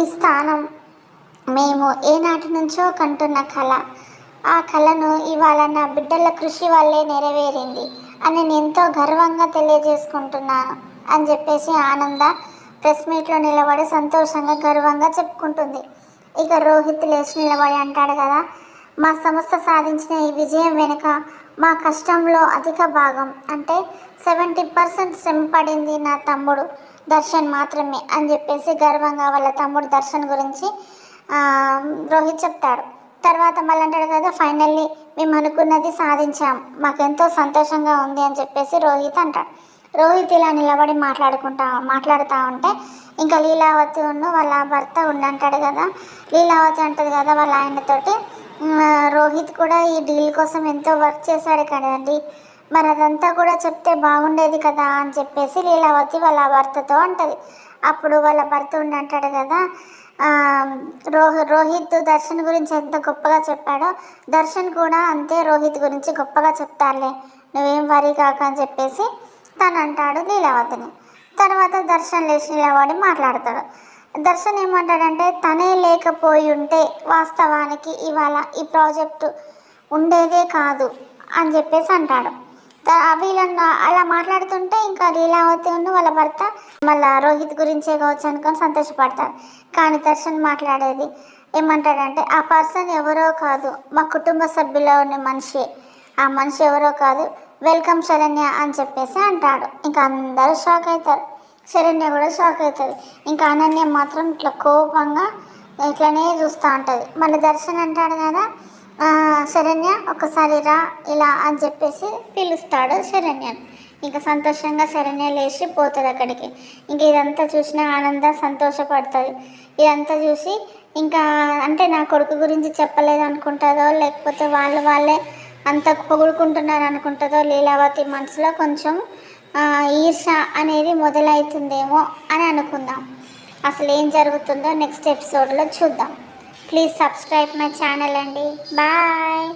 ఈ స్థానం మేము ఏనాటి నుంచో కంటున్న కళ. ఆ కళను ఇవాళ నా బిడ్డల కృషి వల్లే నెరవేరింది అని నేను ఎంతో గర్వంగా తెలియజేసుకుంటున్నాను అని చెప్పేసి ఆనంద ప్రెస్ మీట్లో నిలబడి సంతోషంగా గర్వంగా చెప్పుకుంటుంది. ఇక రోహిత్ లేచి నిలబడి అంటాడు కదా, మా సంస్థ సాధించిన ఈ విజయం వెనుక మా కష్టంలో అధిక భాగం అంటే 70% శ్రమ పడింది నా తమ్ముడు దర్శన్ మాత్రమే అని చెప్పేసి గర్వంగా వాళ్ళ తమ్ముడు దర్శన్ గురించి రోహిత్ చెప్తాడు. తర్వాత మళ్ళీ అంటాడు కదా, ఫైనల్లీ మేము అనుకున్నది సాధించాం, మాకెంతో సంతోషంగా ఉంది అని చెప్పేసి రోహిత్ అంటాడు. రోహిత్ ఇలా నిలబడి మాట్లాడుతూ ఉంటే ఇంకా లీలావతి వాళ్ళ భర్త ఉండంటాడు కదా, లీలావతి అంటది కదా వాళ్ళ ఆయనతోటి, రోహిత్ కూడా ఈ డీల్ కోసం ఎంతో వర్క్ చేశాడు కదండి, మరి అదంతా కూడా చెప్తే బాగుండేది కదా అని చెప్పేసి లీలావతి వాళ్ళ భర్తతో అంటది. అప్పుడు వాళ్ళ భర్త ఉండంటాడు కదా, రోహిత్ దర్శన్ గురించి ఎంత గొప్పగా చెప్పాడో దర్శన్ కూడా అంతే రోహిత్ గురించి గొప్పగా చెప్తారులే, నువ్వేం వరీ కాక అని చెప్పేసి తను అంటాడు లీలావతిని. తర్వాత దర్శన్ లేచి నిలబడి మాట్లాడతాడు. దర్శన్ ఏమంటాడంటే, తనే లేకపోయి ఉంటే వాస్తవానికి ఇవాళ ఈ ప్రాజెక్టు ఉండేదే కాదు అని చెప్పేసి అంటాడు. వీళ్ళని అలా మాట్లాడుతుంటే ఇంకా లీలావతి వాళ్ళ భర్త మళ్ళీ రోహిత్ గురించే కావచ్చు అనుకొని సంతోషపడతాడు. కానీ దర్శన్ మాట్లాడేది ఏమంటాడంటే, ఆ పర్సన్ ఎవరో కాదు, మా కుటుంబ సభ్యులో ఉన్న మనిషి, ఆ మనిషి ఎవరో కాదు, వెల్కమ్ శరణ్య అని చెప్పేసి అంటాడు. ఇంకా అందరూ షాక్ అవుతారు, శరణ్య కూడా షాక్ అవుతుంది. ఇంకా అనన్య మాత్రం ఇట్లా కోపంగా ఇట్లనే చూస్తూ ఉంటుంది. మళ్ళీ దర్శన్ అంటాడు కదా, శరణ్య ఒకసారి రా ఇలా అని చెప్పేసి పిలుస్తాడు శరణ్యను. ఇంకా సంతోషంగా శరణ్య లేచి పోతుంది అక్కడికి. ఇంక ఇదంతా చూసిన ఆనంద సంతోషపడుతుంది. ఇదంతా చూసి ఇంకా అంటే నా కొడుకు గురించి చెప్పలేదు అనుకుంటుందో, లేకపోతే వాళ్ళే అంత పొగుడుకుంటున్నారు అనుకుంటుందో లీలావతి మనసులో కొంచెం ఈర్ష అనేది మొదలవుతుందేమో అని అనుకుందాం. అసలు ఏం జరుగుతుందో నెక్స్ట్ ఎపిసోడ్లో చూద్దాం. ప్లీజ్ సబ్స్క్రైబ్ మై ఛానల్ అండి. బాయ్.